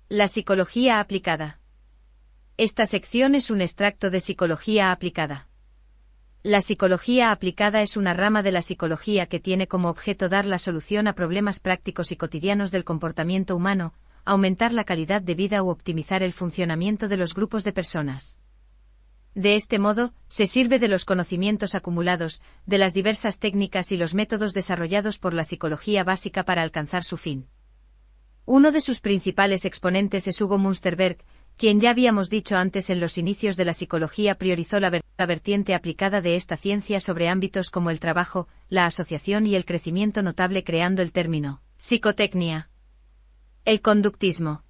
La psicología aplicada. Esta sección es un extracto de psicología aplicada. La psicología aplicada es una rama de la psicología que tiene como objeto dar la solución a problemas prácticos y cotidianos del comportamiento humano, aumentar la calidad de vida u optimizar el funcionamiento de los grupos de personas. De este modo, se sirve de los conocimientos acumulados, de las diversas técnicas y los métodos desarrollados por la psicología básica para alcanzar su fin. Uno de sus principales exponentes es Hugo Münsterberg, quien ya habíamos dicho antes en los inicios de la psicología priorizó la vertiente aplicada de esta ciencia sobre ámbitos como el trabajo, la asociación y el crecimiento notable creando el término psicotecnia. El conductismo.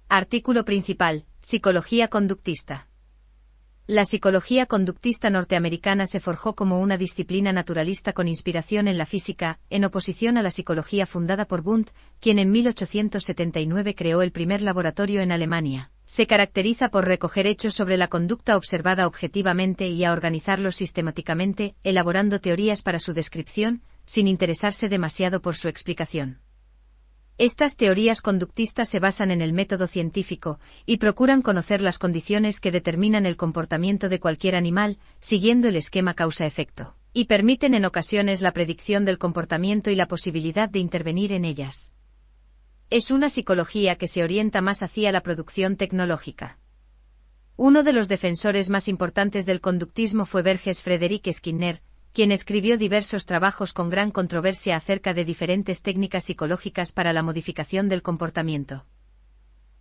Artículo principal, psicología conductista. La psicología conductista norteamericana se forjó como una disciplina naturalista con inspiración en la física, en oposición a la psicología fundada por Wundt, quien en 1879 creó el primer laboratorio en Alemania. Se caracteriza por recoger hechos sobre la conducta observada objetivamente y a organizarlos sistemáticamente, elaborando teorías para su descripción, sin interesarse demasiado por su explicación. Estas teorías conductistas se basan en el método científico, y procuran conocer las condiciones que determinan el comportamiento de cualquier animal, siguiendo el esquema causa-efecto, y permiten en ocasiones la predicción del comportamiento y la posibilidad de intervenir en ellas. Es una psicología que se orienta más hacia la producción tecnológica. Uno de los defensores más importantes del conductismo fue Berges Frederick Skinner, quien escribió diversos trabajos con gran controversia acerca de diferentes técnicas psicológicas para la modificación del comportamiento.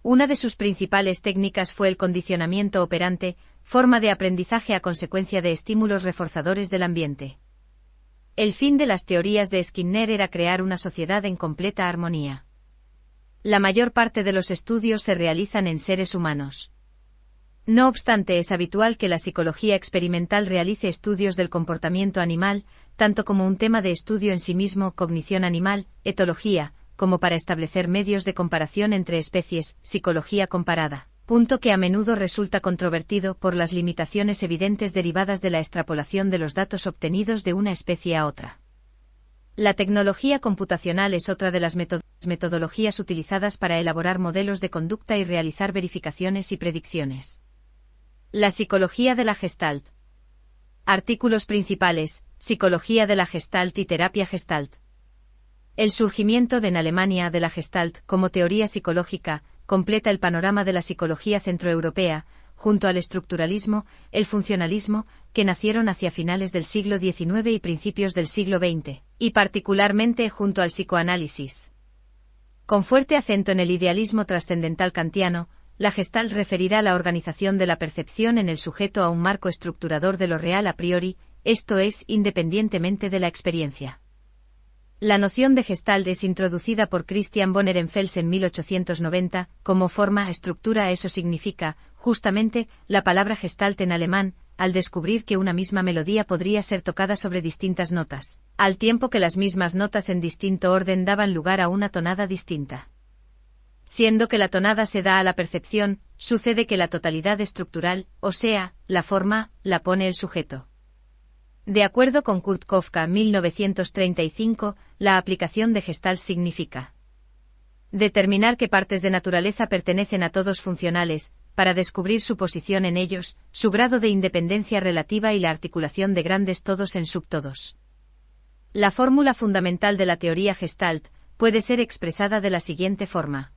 Una de sus principales técnicas fue el condicionamiento operante, forma de aprendizaje a consecuencia de estímulos reforzadores del ambiente. El fin de las teorías de Skinner era crear una sociedad en completa armonía. La mayor parte de los estudios se realizan en seres humanos. No obstante, es habitual que la psicología experimental realice estudios del comportamiento animal, tanto como un tema de estudio en sí mismo, cognición animal, etología, como para establecer medios de comparación entre especies, psicología comparada, punto que a menudo resulta controvertido por las limitaciones evidentes derivadas de la extrapolación de los datos obtenidos de una especie a otra. La tecnología computacional es otra de las metodologías utilizadas para elaborar modelos de conducta y realizar verificaciones y predicciones. La psicología de la Gestalt. Artículos principales, psicología de la Gestalt y terapia Gestalt. El surgimiento en Alemania de la Gestalt como teoría psicológica completa el panorama de la psicología centroeuropea, junto al estructuralismo, el funcionalismo, que nacieron hacia finales del siglo XIX y principios del siglo XX, y particularmente junto al psicoanálisis. Con fuerte acento en el idealismo trascendental kantiano, la Gestalt referirá la organización de la percepción en el sujeto a un marco estructurador de lo real a priori, esto es, independientemente de la experiencia. La noción de Gestalt es introducida por Christian von Ehrenfels en 1890, como forma, estructura. Eso significa, justamente, la palabra Gestalt en alemán, al descubrir que una misma melodía podría ser tocada sobre distintas notas, al tiempo que las mismas notas en distinto orden daban lugar a una tonada distinta. Siendo que la tonada se da a la percepción, sucede que la totalidad estructural, o sea, la forma, la pone el sujeto. De acuerdo con Kurt Kofka, 1935, la aplicación de Gestalt significa determinar qué partes de naturaleza pertenecen a todos funcionales, para descubrir su posición en ellos, su grado de independencia relativa y la articulación de grandes todos en subtodos. La fórmula fundamental de la teoría Gestalt puede ser expresada de la siguiente forma.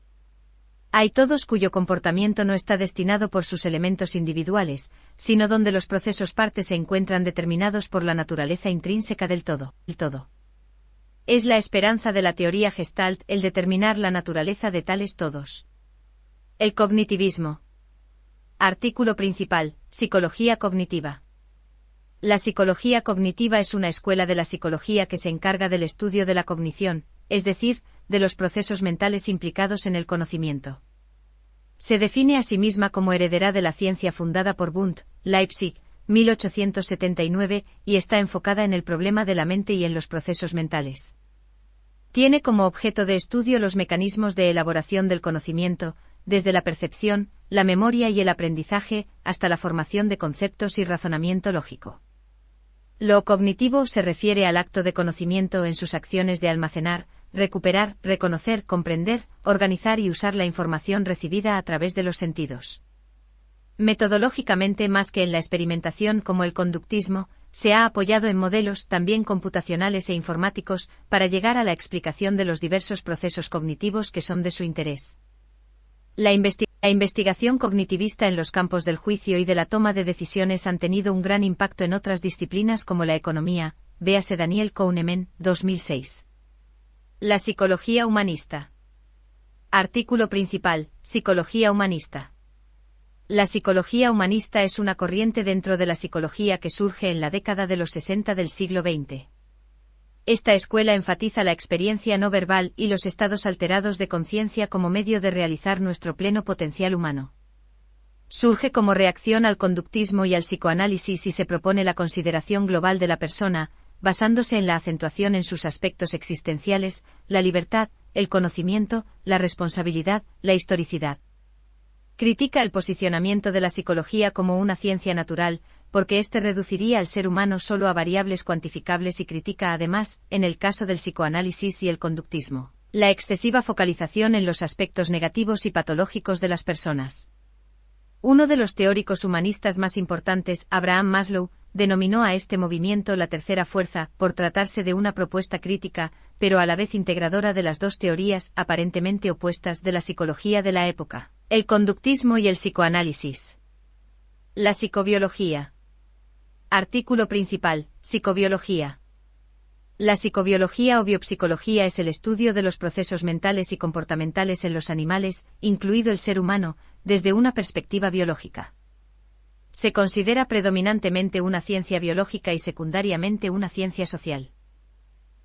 Hay todos cuyo comportamiento no está destinado por sus elementos individuales, sino donde los procesos parte se encuentran determinados por la naturaleza intrínseca del todo. Es la esperanza de la teoría Gestalt el determinar la naturaleza de tales todos. El cognitivismo. Artículo principal, psicología cognitiva. La psicología cognitiva es una escuela de la psicología que se encarga del estudio de la cognición, es decir, de los procesos mentales implicados en el conocimiento. Se define a sí misma como heredera de la ciencia fundada por Wundt, Leipzig, 1879, y está enfocada en el problema de la mente y en los procesos mentales. Tiene como objeto de estudio los mecanismos de elaboración del conocimiento, desde la percepción, la memoria y el aprendizaje, hasta la formación de conceptos y razonamiento lógico. Lo cognitivo se refiere al acto de conocimiento en sus acciones de almacenar, recuperar, reconocer, comprender, organizar y usar la información recibida a través de los sentidos. Metodológicamente, más que en la experimentación como el conductismo, se ha apoyado en modelos también computacionales e informáticos para llegar a la explicación de los diversos procesos cognitivos que son de su interés. La investigación cognitivista en los campos del juicio y de la toma de decisiones han tenido un gran impacto en otras disciplinas como la economía, véase Daniel Kahneman, 2006. La psicología humanista. Artículo principal, Psicología humanista. La psicología humanista es una corriente dentro de la psicología que surge en la década de los 60 del siglo XX. Esta escuela enfatiza la experiencia no verbal y los estados alterados de conciencia como medio de realizar nuestro pleno potencial humano. Surge como reacción al conductismo y al psicoanálisis y se propone la consideración global de la persona, basándose en la acentuación en sus aspectos existenciales, la libertad, el conocimiento, la responsabilidad, la historicidad. Critica el posicionamiento de la psicología como una ciencia natural, porque éste reduciría al ser humano solo a variables cuantificables y critica además, en el caso del psicoanálisis y el conductismo, la excesiva focalización en los aspectos negativos y patológicos de las personas. Uno de los teóricos humanistas más importantes, Abraham Maslow, denominó a este movimiento la tercera fuerza, por tratarse de una propuesta crítica, pero a la vez integradora de las dos teorías aparentemente opuestas de la psicología de la época, el conductismo y el psicoanálisis. La psicobiología. Artículo principal, Psicobiología. La psicobiología o biopsicología es el estudio de los procesos mentales y comportamentales en los animales, incluido el ser humano, desde una perspectiva biológica. Se considera predominantemente una ciencia biológica y secundariamente una ciencia social.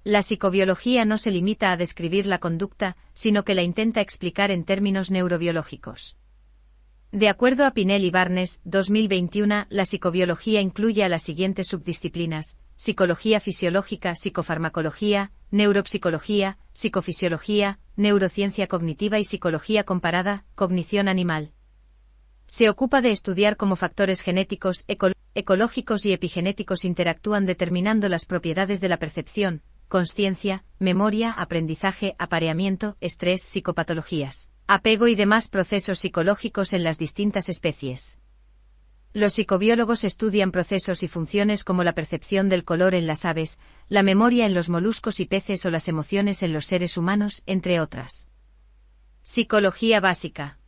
La psicobiología no se limita a describir la conducta, sino que la intenta explicar en términos neurobiológicos. De acuerdo a Pinel y Barnes, 2021, la psicobiología incluye a las siguientes subdisciplinas: psicología fisiológica, psicofarmacología, neuropsicología, psicofisiología, neurociencia cognitiva y psicología comparada, cognición animal. Se ocupa de estudiar cómo factores genéticos, ecológicos y epigenéticos interactúan determinando las propiedades de la percepción, consciencia, memoria, aprendizaje, apareamiento, estrés, psicopatologías, apego y demás procesos psicológicos en las distintas especies. Los psicobiólogos estudian procesos y funciones como la percepción del color en las aves, la memoria en los moluscos y peces o las emociones en los seres humanos, entre otras. Psicología básica.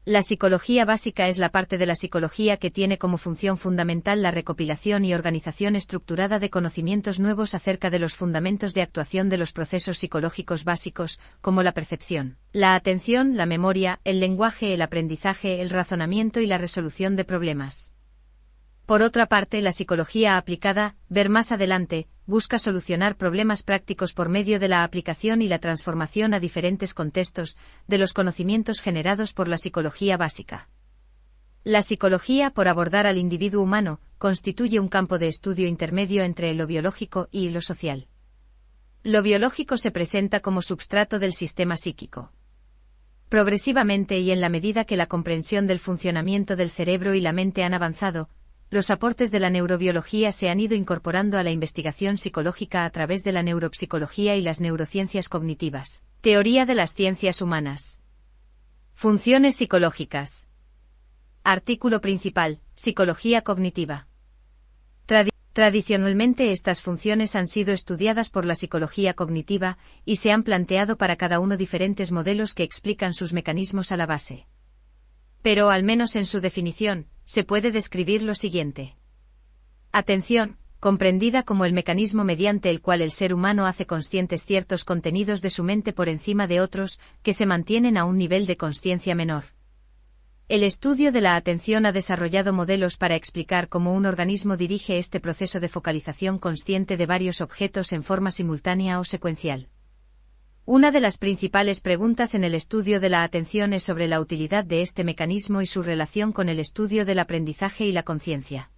La psicología básica es la parte de la psicología que tiene como función fundamental la recopilación y organización estructurada de conocimientos nuevos acerca de los fundamentos de actuación de los procesos psicológicos básicos, como la percepción, la atención, la memoria, el lenguaje, el aprendizaje, el razonamiento y la resolución de problemas. Por otra parte, la psicología aplicada, ver más adelante, busca solucionar problemas prácticos por medio de la aplicación y la transformación a diferentes contextos de los conocimientos generados por la psicología básica. La psicología, por abordar al individuo humano, constituye un campo de estudio intermedio entre lo biológico y lo social. Lo biológico se presenta como substrato del sistema psíquico. Progresivamente y en la medida que la comprensión del funcionamiento del cerebro y la mente han avanzado, los aportes de la neurobiología se han ido incorporando a la investigación psicológica a través de la neuropsicología y las neurociencias cognitivas. Teoría de las ciencias humanas. Funciones psicológicas. Artículo principal, Psicología cognitiva. Tradicionalmente estas funciones han sido estudiadas por la psicología cognitiva y se han planteado para cada uno diferentes modelos que explican sus mecanismos a la base. Pero al menos en su definición, se puede describir lo siguiente. Atención, comprendida como el mecanismo mediante el cual el ser humano hace conscientes ciertos contenidos de su mente por encima de otros, que se mantienen a un nivel de consciencia menor. El estudio de la atención ha desarrollado modelos para explicar cómo un organismo dirige este proceso de focalización consciente de varios objetos en forma simultánea o secuencial. Una de las principales preguntas en el estudio de la atención es sobre la utilidad de este mecanismo y su relación con el estudio del aprendizaje y la conciencia.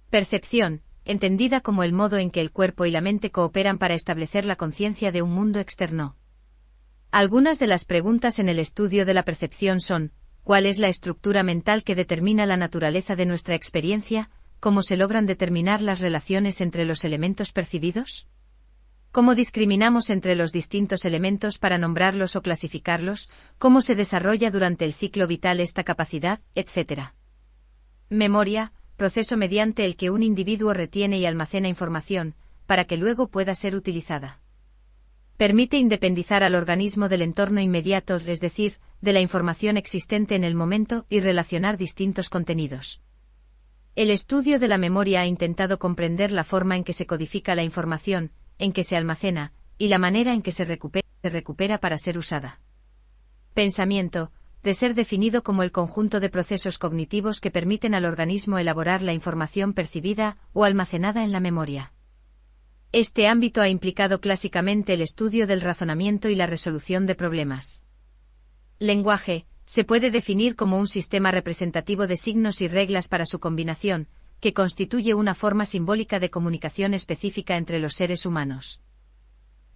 Percepción, entendida como el modo en que el cuerpo y la mente cooperan para establecer la conciencia de un mundo externo. Algunas de las preguntas en el estudio de la percepción son: ¿cuál es la estructura mental que determina la naturaleza de nuestra experiencia? ¿Cómo se logran determinar las relaciones entre los elementos percibidos? cómo discriminamos entre los distintos elementos para nombrarlos o clasificarlos, cómo se desarrolla durante el ciclo vital esta capacidad, etc. Memoria, proceso mediante el que un individuo retiene y almacena información, para que luego pueda ser utilizada. Permite independizar al organismo del entorno inmediato, es decir, de la información existente en el momento, y relacionar distintos contenidos. El estudio de la memoria ha intentado comprender la forma en que se codifica la información, en que se almacena, y la manera en que se recupera para ser usada. Pensamiento, de ser definido como el conjunto de procesos cognitivos que permiten al organismo elaborar la información percibida o almacenada en la memoria. Este ámbito ha implicado clásicamente el estudio del razonamiento y la resolución de problemas. Lenguaje, se puede definir como un sistema representativo de signos y reglas para su combinación, que constituye una forma simbólica de comunicación específica entre los seres humanos.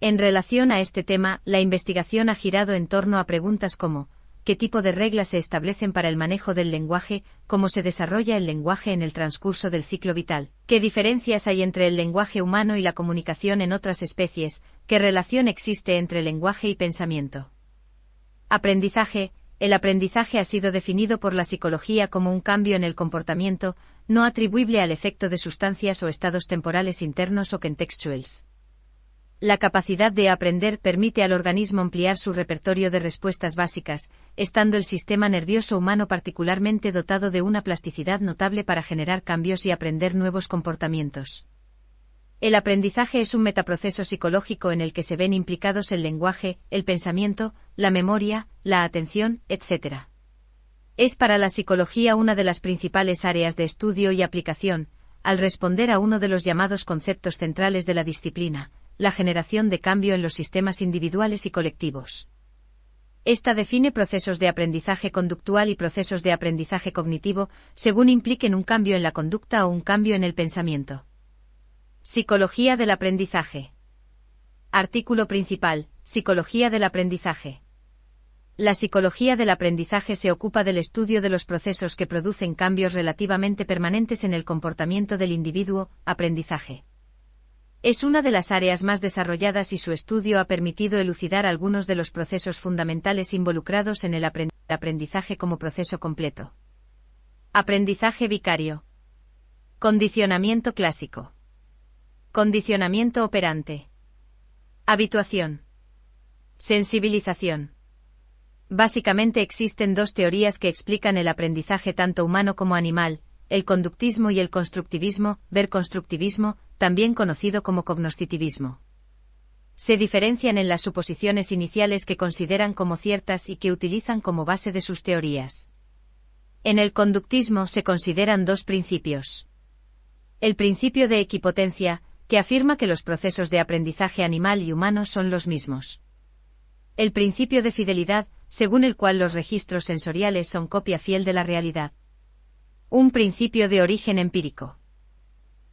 En relación a este tema, la investigación ha girado en torno a preguntas como: ¿qué tipo de reglas se establecen para el manejo del lenguaje? ¿Cómo se desarrolla el lenguaje en el transcurso del ciclo vital? ¿Qué diferencias hay entre el lenguaje humano y la comunicación en otras especies? ¿Qué relación existe entre lenguaje y pensamiento? Aprendizaje. El aprendizaje ha sido definido por la psicología como un cambio en el comportamiento, no atribuible al efecto de sustancias o estados temporales internos o contextuales. La capacidad de aprender permite al organismo ampliar su repertorio de respuestas básicas, estando el sistema nervioso humano particularmente dotado de una plasticidad notable para generar cambios y aprender nuevos comportamientos. El aprendizaje es un metaproceso psicológico en el que se ven implicados el lenguaje, el pensamiento, la memoria, la atención, etc. Es para la psicología una de las principales áreas de estudio y aplicación, al responder a uno de los llamados conceptos centrales de la disciplina: la generación de cambio en los sistemas individuales y colectivos. Esta define procesos de aprendizaje conductual y procesos de aprendizaje cognitivo, según impliquen un cambio en la conducta o un cambio en el pensamiento. Psicología del aprendizaje. Artículo principal: Psicología del aprendizaje. La psicología del aprendizaje se ocupa del estudio de los procesos que producen cambios relativamente permanentes en el comportamiento del individuo. Aprendizaje. Es una de las áreas más desarrolladas y su estudio ha permitido elucidar algunos de los procesos fundamentales involucrados en el aprendizaje como proceso completo. Aprendizaje vicario. Condicionamiento clásico. Condicionamiento operante. Habituación. Sensibilización. Básicamente existen dos teorías que explican el aprendizaje tanto humano como animal: el conductismo y el constructivismo, ver constructivismo, también conocido como cognoscitivismo. Se diferencian en las suposiciones iniciales que consideran como ciertas y que utilizan como base de sus teorías. En el conductismo se consideran dos principios. El principio de equipotencia, que afirma que los procesos de aprendizaje animal y humano son los mismos. El principio de fidelidad, según el cual los registros sensoriales son copia fiel de la realidad. Un principio de origen empírico.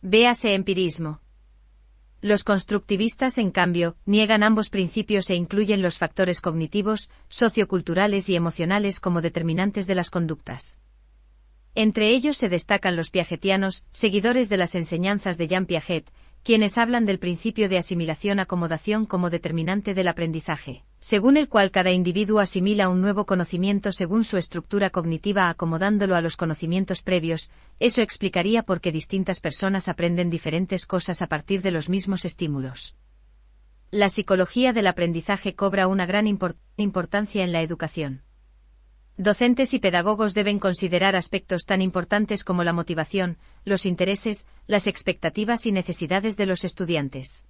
Véase empirismo. Los constructivistas, en cambio, niegan ambos principios e incluyen los factores cognitivos, socioculturales y emocionales como determinantes de las conductas. Entre ellos se destacan los piagetianos, seguidores de las enseñanzas de Jean Piaget, quienes hablan del principio de asimilación-acomodación como determinante del aprendizaje, según el cual cada individuo asimila un nuevo conocimiento según su estructura cognitiva acomodándolo a los conocimientos previos. Eso explicaría por qué distintas personas aprenden diferentes cosas a partir de los mismos estímulos. La psicología del aprendizaje cobra una gran importancia en la educación. Docentes y pedagogos deben considerar aspectos tan importantes como la motivación, los intereses, las expectativas y necesidades de los estudiantes.